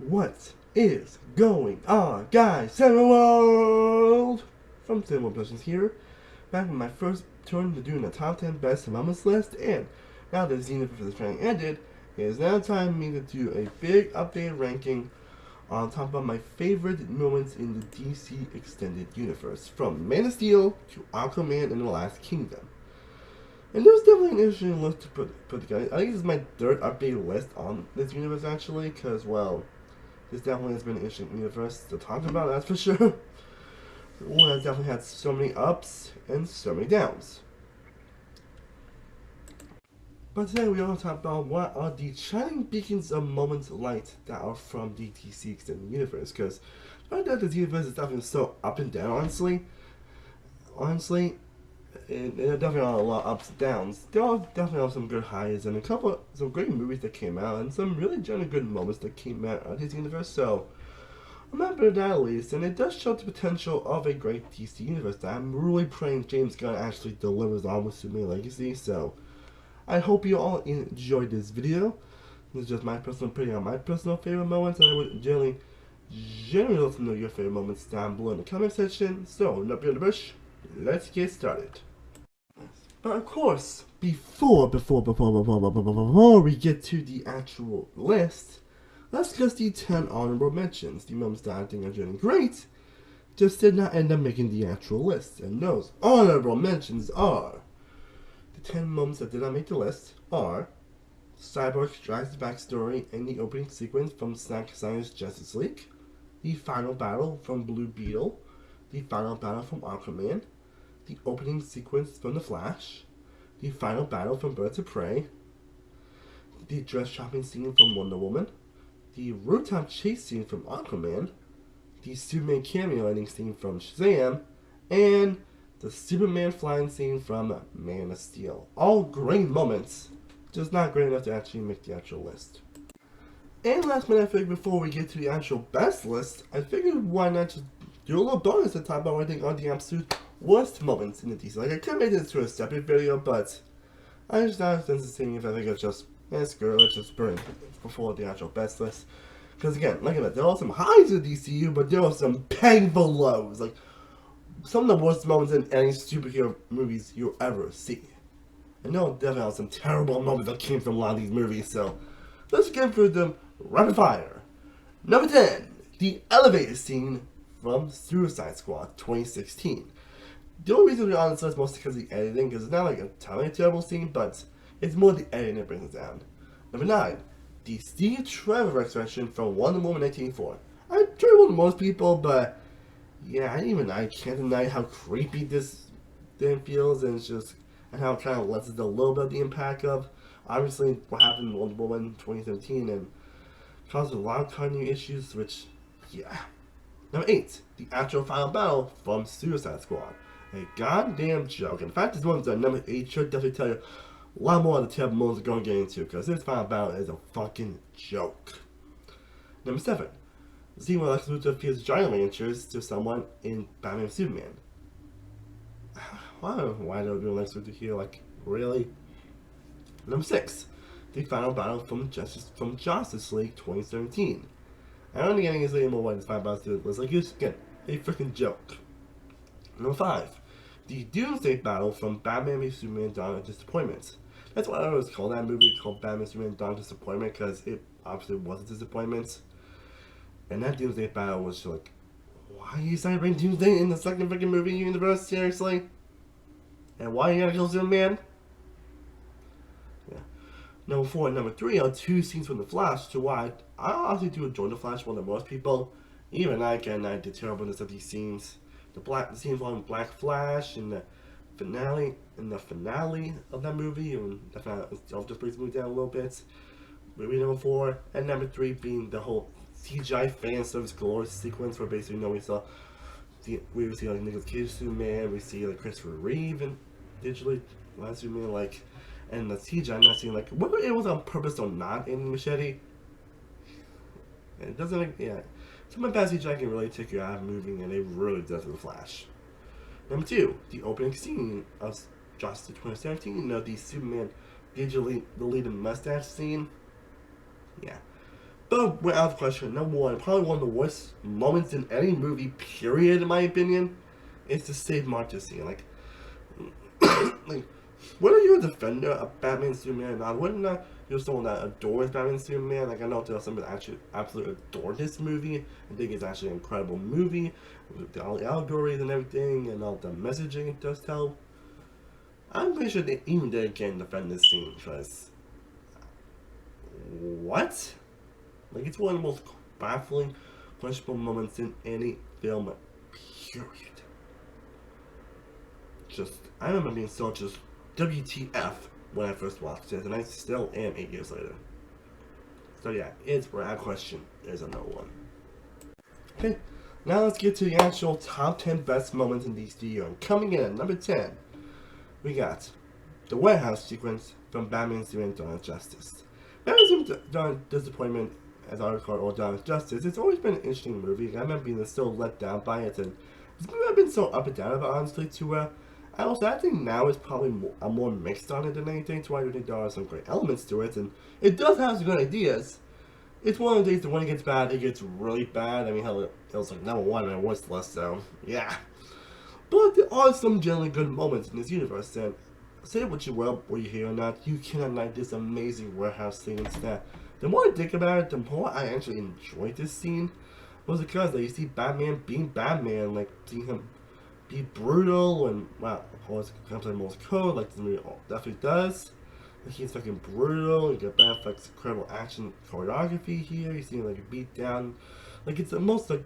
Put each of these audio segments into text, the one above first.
What is going on, guys? Cinema World! From Cinema Productions here, back with my first turn to doing the top 10 best moments list, and now that the Xenophon for this training ended, it is now time for me to do a big updated ranking on top of my favorite moments in the DC Extended Universe, from Man of Steel to Aquaman and the Last Kingdom. And it was definitely an interesting list to put together. I think this is my third updated list on this universe, actually, because, well, this definitely has been an interesting universe to talk about, that's for sure. One has definitely had so many ups and so many downs. But today we want to talk about what are the shining beacons of moments of light that are from the DC Extended Universe, because I know this universe is definitely so up and down, honestly. There are definitely are a lot of ups and downs. There are definitely some good highs and some great movies that came out and some really generally good moments that came out of this universe. So I'm happy with that at least, and it does show the potential of a great DC universe that I'm really praying James Gunn actually delivers on with Superman Legacy. So I hope you all enjoyed this video. This is just my personal opinion on my personal favorite moments, and I would generally love to know your favorite moments down below in the comment section. So, not being the bush, let's get started. But of course, before we get to the actual list, let's discuss the 10 honorable mentions. The moments that I think are doing great, just did not end up making the actual list. And those honorable mentions are, the 10 moments that did not make the list are Cyborg's Drax backstory and the opening sequence from Zack Snyder's Justice League, the final battle from Blue Beetle, the final battle from Aquaman, the opening sequence from The Flash, the final battle from Birds of Prey, the dress shopping scene from Wonder Woman, the rooftop chase scene from Aquaman, the Superman cameo ending scene from Shazam, and the Superman flying scene from Man of Steel. All great moments, just not great enough to actually make the actual list. And last minute, I figured before we get to the actual best list, I figured why not just do a little bonus to talk about what I think are the absolute worst moments in the DC. Like, I could make this to a separate video, but I just thought since it's if I think it's just, screw it, let's just burn it before the actual best list. Because again, like I said, there are some highs in the DCU, but there are some painful lows. Like, some of the worst moments in any superhero movies you'll ever see. And there are definitely some terrible moments that came from a lot of these movies, so let's get through them rapid fire. Number 10, the elevator scene from Suicide Squad 2016. The only reason we're on this list mostly because of the editing, because it's not like a totally terrible scene, but it's more the editing that brings it down. Number 9, the Steve Trevor resurrection from Wonder Woman 1984. I enjoyed with most people, but yeah, I can't deny how creepy this thing feels, and it's just, and how it kind of lessens a little bit of the impact of, obviously, what happened in Wonder Woman 2017, and caused a lot of continuity issues, which, yeah. Number 8, the actual final battle from Suicide Squad. A goddamn joke. In fact, this one's number 8 should definitely tell you a lot more of the terrible moments we're going to get into, because this final battle is a fucking joke. Number 7, the scene where Lex Luthor feels giant miniatures to someone in Batman and Superman. I don't know why they're doing Lex Luthor here, like, really? Number 6, the final battle from Justice League 2017. I don't think getting any more why this final battle was like, it's again, a freaking joke. Number 5, the Doomsday battle from Batman v Superman Dawn of Disappointment. That's why I always call that movie called Batman v Superman Dawn of Disappointment, because it obviously was a disappointment. And that Doomsday battle was like, why are you celebrating Doomsday in the second freaking movie universe? Seriously? And why are you gonna kill Superman? Yeah. Number 4 and number 3 are 2 scenes from The Flash, to why I honestly do enjoy The Flash more than most people. Even I can the terribleness of these scenes. The scene involving Black Flash in the finale of that movie, and that itself just brings me down a little bit. Movie number 4, and number 3 being the whole CGI fan service glory sequence, where basically we see like Nicolas Cage Superman, we see like Christopher Reeve and digitally Superman, like, and the CGI not seeing like whether it was on purpose or not in Machete. It doesn't like, yeah. Some of the bad CGI can really take you out of moving, and it really does in The Flash. Number 2, the opening scene of Justice 2017, the Superman digitally deleted mustache scene. Yeah. Both without question, number one, probably one of the worst moments in any movie, period, in my opinion, is the Save Martha scene. Like, like, whether you're a defender of Batman Superman or not, whether or not you're someone that adores Batman Superman, like I know there are some that actually absolutely adore this movie. I think it's actually an incredible movie with all the allegories and everything and all the messaging it does tell. I'm pretty sure they even they can defend this scene because what? Like it's one of the most baffling, questionable moments in any film. Period. Just I remember being so just WTF when I first watched it, and I still am 8 years later. So yeah, it's without question there's a no one. Okay, now let's get to the actual top 10 best moments in DCEU. And coming in at number 10, we got the warehouse sequence from Batman Superman Dawn of Justice. Batman Superman Dawn of Disappointment, as I recall, or Dawn of Justice, it's always been an interesting movie. I remember being so let down by it, and I've been so up and down about it, honestly, to I think now is probably I'm more mixed on it than anything, so I do think there are some great elements to it, and it does have some good ideas. It's one of the days that when it gets bad, it gets really bad. I mean, hell, it was like number one on my worst list, so yeah. But there are some generally good moments in this universe, and say what you will, or you hear or not, you cannot like this amazing warehouse scene instead. The more I think about it, the more I actually enjoyed this scene. Was because like, you see Batman being Batman, like seeing him be brutal and wow, of course, comes in Morse code, like the movie definitely does. Like, he's fucking brutal. You get Ben Affleck's incredible action choreography here. You see him like beat down, like it's the most like,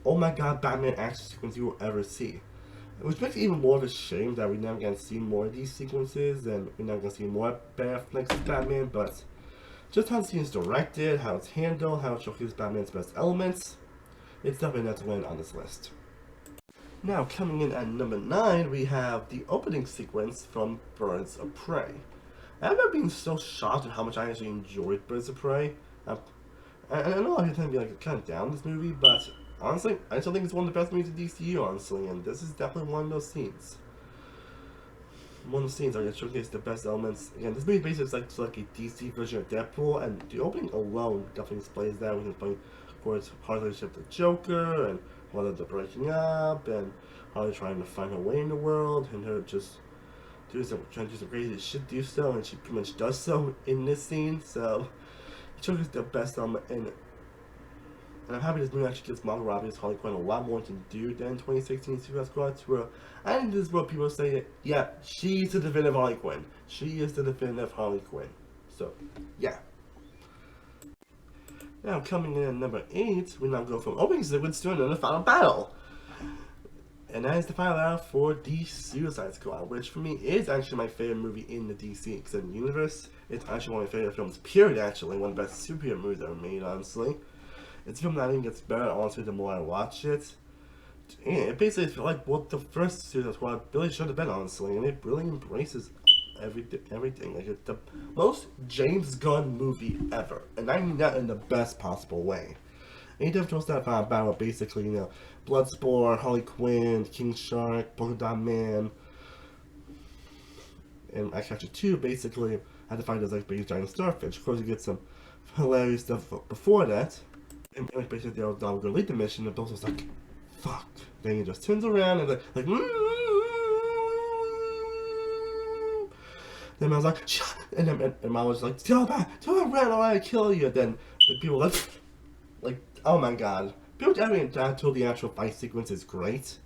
oh my god, Batman action sequence you will ever see. Which makes it even more of a shame that we're never gonna see more of these sequences, and we're never gonna see more Ben Affleck's Batman. But just how the scene is directed, how it's handled, how it showcases Batman's best elements, it's definitely not to win on this list. Now, coming in at number 9, we have the opening sequence from Birds of Prey. I remember being so shocked at how much I actually enjoyed Birds of Prey. And I know I'm going to be like kind of down this movie, but honestly, I still think it's one of the best movies in DCU, honestly, and this is definitely one of those scenes. One of the scenes that showcase the best elements. Again, this movie basically is like a DC version of Deadpool, and the opening alone definitely displays that. We can play, of course, hard relationship with the Joker, and how they're breaking up, and how they're trying to find her way in the world, and her just trying to do some crazy shit, do so, and she pretty much does so in this scene. So it showcases the best element in it. And I'm happy this movie actually gives Margot Robbie's Harley Quinn a lot more to do than 2016 Suicide Squad. Where I think this is where people say that, yeah, she's the definitive Harley Quinn. She is the definitive Harley Quinn. So, yeah. Now, coming in at number 8, we now go from opening sequence to another final battle. And that is the final battle for the Suicide Squad, which for me is actually my favorite movie in the DC extended universe. It's actually one of my favorite films, period, actually. One of the best superhero movies ever made, honestly. It's a film that I think gets better, honestly, the more I watch it. And it basically feels like what the first Suicide Squad really should have been, honestly. And it really embraces everything. Like, it's the most James Gunn movie ever. And I mean that in the best possible way. And he definitely that final battle, basically, you know, Bloodsport, Harley Quinn, King Shark, Polka Dot Man, and I Catch It 2, basically, had to fight this, like, big giant starfish. Of course, you get some hilarious stuff before that. And basically, they're going to lead the mission, and Bill's like, fuck. Then he just turns around and, like, then I was like, shut! And then and Mom was like, tell him around, I want to kill you. And then the people like, oh my god. People definitely until the actual fight sequence is great.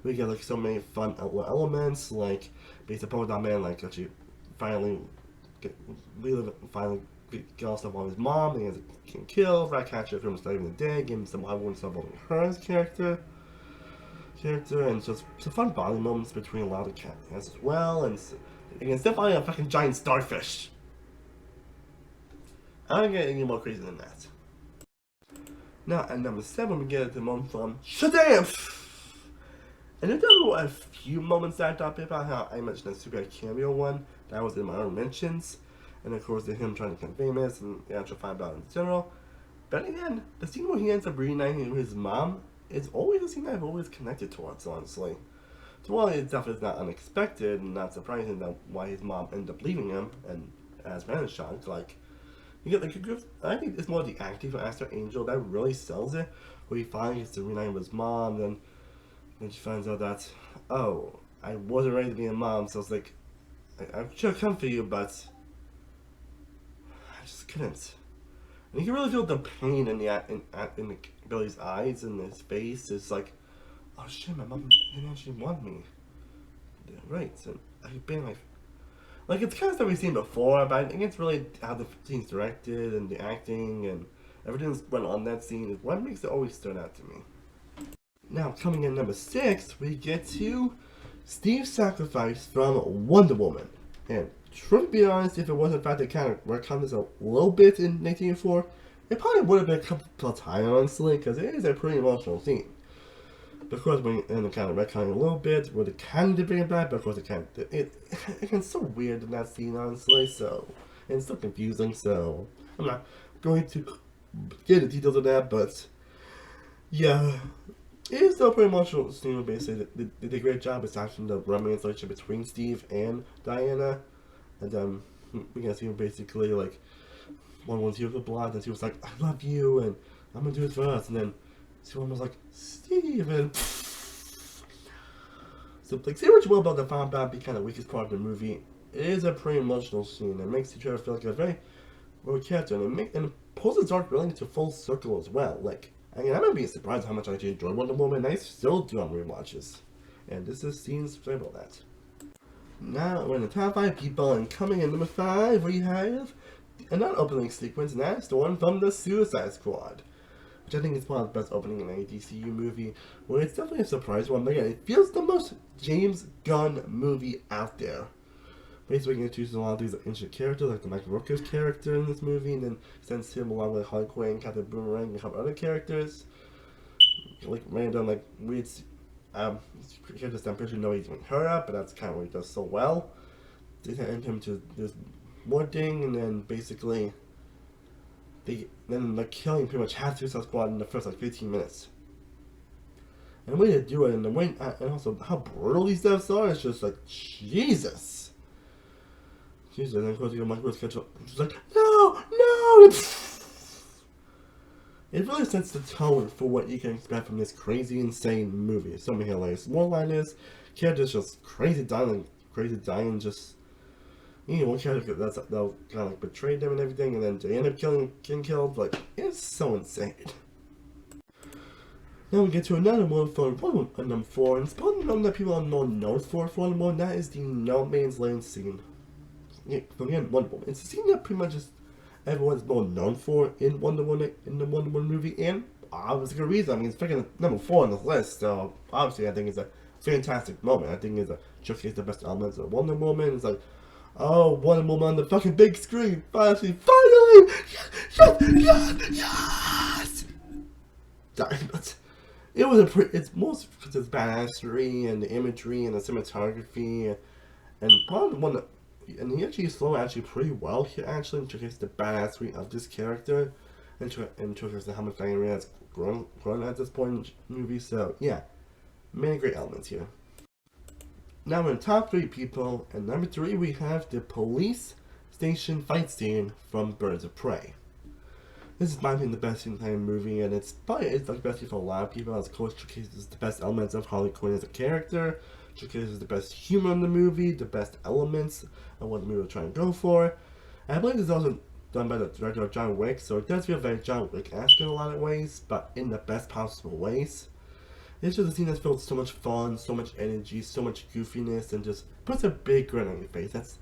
We get like so many fun elements, like based upon that man, like actually finally get all stuff on his mom, and he has a king killed, Ratcatcher from Saving the Day, giving some everyone stuff on her character, and just some fun bonding moments between a lot of cats as well, and it's definitely a fucking giant starfish. I don't get any more crazy than that. Now, at number 7, we get the moment from Shazam! And there were a few moments that I thought about how I mentioned a super cameo one that was in my own mentions. And of course, him trying to become famous and the actual fight about in general. But again, the scene where he ends up reuniting with his mom is always a scene I've always connected towards, honestly. So while it definitely is not unexpected and not surprising that why his mom ended up leaving him, and as man is shocked, like, You get I think it's more the acting for Aster Angel that really sells it. Where he finally gets to reunite with his mom, then she finds out that, oh, I wasn't ready to be a mom, so it's like, I should have come for you, but I just couldn't. And you can really feel the pain in Billy's eyes and his face. It's like, oh shit, my mom didn't actually want me. Yeah, right, so I've been like it's kind of stuff we've seen before, but I think it's really how the scene's directed and the acting and everything that's went on that scene is what makes it always stand out to me. Now, coming in number 6, we get to Steve's sacrifice from Wonder Woman. And truth be honest, if it wasn't the fact that kind of retconned this a little bit in 1984, it probably would have been a couple of times, honestly, because it is a pretty emotional scene. Of course, when in the kind of retconning a little bit, where they kind of bring it back, but of course it can't. It's so weird in that scene, honestly. So, and it's so confusing. So, I'm not going to get into details of that, but yeah, it is still pretty emotional scene. Basically, they did a great job establishing the romance relationship between Steve and Diana, and we can see basically like one he was with blood, and she was like, "I love you," and I'm gonna do this for us, and then someone was like, Steve, and so like say what you will about the final battle being kind of the weakest part of the movie. It is a pretty emotional scene. It makes you try to feel like a very real character, and it pulls its arc really into full circle as well. Like, I mean, I might be surprised how much I actually enjoyed Wonder Woman, and I still do on rewatches. And this is scenes for about that. Now we're in the top 5 people, and coming in number 5, we have another opening sequence, and that's the one from the Suicide Squad, which I think is one of the best opening in any DCU movie, where it's definitely a surprise one, but yeah, it feels the most James Gunn movie out there. Basically, he introduces a lot of these ancient characters, like the Michael Rooker's character in this movie, and then sends him along with Harley Quinn, Captain Boomerang, and a couple other characters. Like random, like weird characters I'm pretty sure nobody's even heard of, but that's kind of what he does so well. They send him to this more thing, and then basically then the killing pretty much half Suicide Squad in the first like 15 minutes. And the way they do it, and the way, and also how brutal these deaths are, it's just like, Jesus. Jesus, and of course, Michael catch up. She's like, no, no! It really sets the tone for what you can expect from this crazy, insane movie. So many hilarious one-liners, characters just crazy dying, just, you know, one character that'll kind of like betray them and everything, and then they end up getting killed. Like, it's so insane. Now we get to another one for number 4, and it's probably the one that people are more known for Wonder Woman. That is the No Man's Land scene. Yeah, again, Wonder Woman. It's a scene that pretty much just everyone's more known for in Wonder Woman, in the Wonder Woman movie, and obviously a good reason. I mean, it's freaking number 4 on the list, so obviously I think it's a fantastic moment. I think it's a showcase the best elements of Wonder Woman. It's like, oh, Wonder Woman on the fucking big screen, finally, yes! Sorry, but it was it's most because it's badassery and the imagery and the cinematography, and probably one that, and he actually slow actually pretty well here actually, showcases the badassery of this character, and showcases how much Diana has grown at this point in the movie. So yeah, many great elements here. Now we're in top 3 people, and number 3 we have the police station fight scene from Birds of Prey. This is my opinion the best scene in the entire movie, and it's like the best scene for a lot of people. As of course showcases the best elements of Harley Quinn as a character, showcases the best humor in the movie, the best elements of what the movie was trying to go for. And I believe this is also done by the director of John Wick, so it does feel very John Wick-esque in a lot of ways, but in the best possible ways. It's just a scene that feels so much fun, so much energy, so much goofiness, and just puts a big grin on your face. That's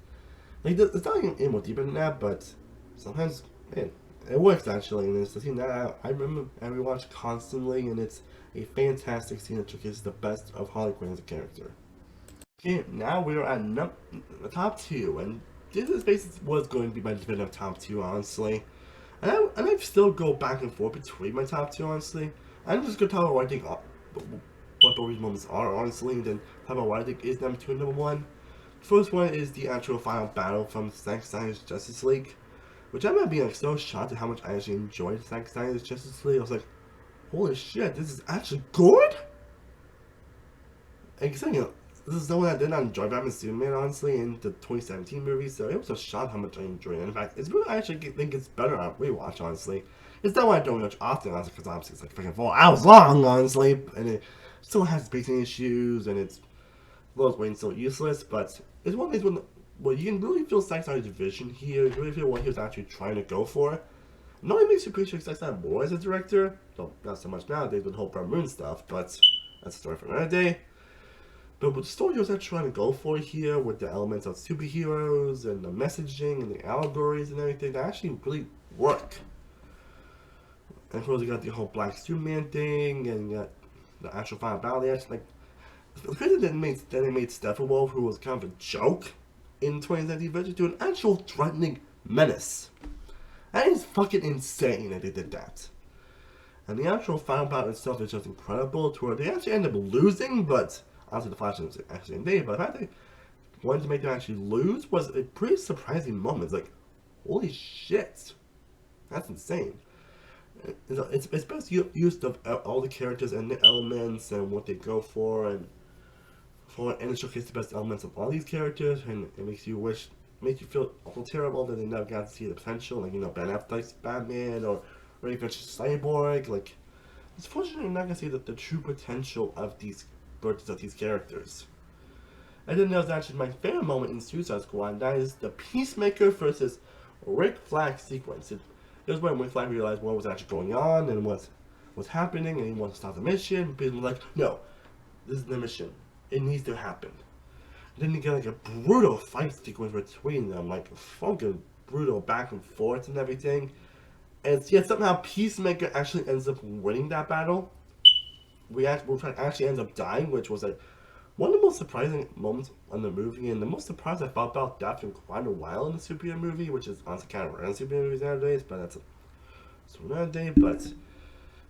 like, it's not even more deeper than that, but sometimes, man, it works actually. And it's a scene that I remember and rewatch constantly, and it's a fantastic scene that showcases the best of Harley Quinn as a character. Okay, now we're at the top 2, and this is basically was going to be my definitive top 2, honestly. And I still go back and forth between my top 2, honestly. I'm just gonna tell you what I think what those moments are, honestly, and then talk about what I think is number 2 and number 1. The first one is the actual final battle from Zack Snyder's Justice League, which I might be like so shocked at how much I actually enjoyed Zack Snyder's Justice League. I was like, holy shit, this is actually good? And this is someone I did not enjoy Batman Superman, honestly, in the 2017 movie, so it was a shock how much I enjoyed it. In fact, it's really, I actually think it's better on rewatch, honestly. It's not one I don't watch often, honestly, because obviously it's like freaking 4 hours long, honestly, and it still has pacing issues, and it's Lois Wane's still useless, but it's one of these where you can really feel Zack Snyder's vision here, you really feel what he was actually trying to go for. It only makes you appreciate Zack Snyder more as a director, though not so much nowadays with the whole Brown Moon stuff, but that's a story for another day. But what the story was actually trying to go for here, with the elements of superheroes and the messaging and the allegories and everything, that actually really work. And of course, you got the whole Black Superman thing, and you got the actual final battle. They actually, like, the reason they made Steppenwolf, who was kind of a joke in 2017 version, to an actual threatening menace. That is fucking insane that they did that. And the actual final battle itself is just incredible, to where they actually end up losing, but obviously the Flash was actually invaded, but the fact they wanted to make them actually lose was a pretty surprising moment. It's like, holy shit, that's insane. It's best use of all the characters and the elements and what they go for, and it showcases the best elements of all these characters, and it makes you feel awful terrible that they never got to see the potential, like, you know, Ben Affleck's Batman, or even Cyborg. Like, it's fortunate you're not gonna see the true potential of these characters. And then there's actually my favorite moment in Suicide Squad, and that is the Peacemaker versus Rick Flag sequence. It was when Rick Flag realized what was actually going on and what was happening, and he wanted to stop the mission. People were like, no, this is the mission. It needs to happen. And then you get like a brutal fight sequence between them, like fucking brutal back and forth and everything. And yet somehow Peacemaker actually ends up winning that battle. Rick actually ends up dying, which was like one of the most surprising moments in the movie, and the most surprised I felt about death in quite a while in a superhero movie, which is honestly kind of rare in superhero movies nowadays, but that's another day. But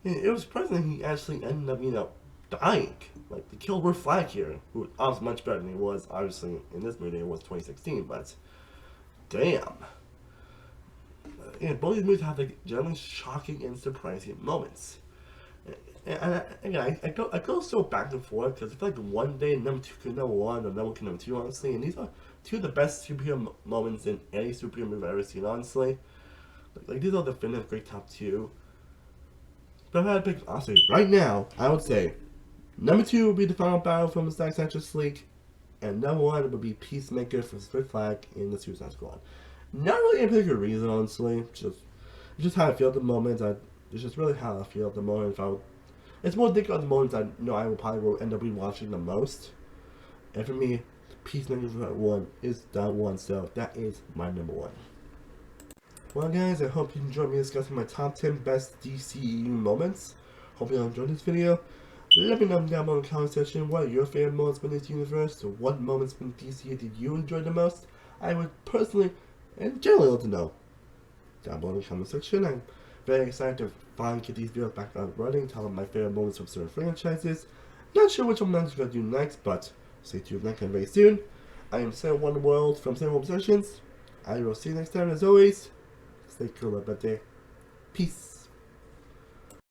it was surprising that he actually ended up, you know, dying. Like, they killed Rick Flag here, who was much better than he was, obviously, in this movie. It was 2016, but damn. Both these movies have like generally shocking and surprising moments. And again, I go so back and forth, because I feel like one day number 2 could number 1, or number 1 could number 2, honestly. And these are two of the best superhero moments in any superhero movie I've ever seen, honestly. Like these are the definitive great top 2. But if I had to pick, honestly, right now, I would say number 2 would be the final battle from the Zack Snyder League, and number 1 would be Peacemaker versus Rick Flag in the Suicide Squad. Not really any particular reason, honestly. It's just how I feel at the moment. It's just really how I feel at the moment. It's more thinking of the moments I know I will probably end up rewatching the most. And for me, Peacemaker versus 1 is that one, so that is my number 1. Well, guys, I hope you enjoyed me discussing my top 10 best DCEU moments. Hope you all enjoyed this video. Let me know down below in the comment section what are your favorite moments from this universe, or what moments from DCEU did you enjoy the most. I would personally and generally love to know down below in the comment section. I'm very excited to finally get these videos back on running, telling my favorite moments from certain franchises. Not sure which one I'm going to do next, but stay tuned for that very soon. I am Sam Wonderworld from Sam Obsessions. I will see you next time. As always, stay cool up out there. Peace.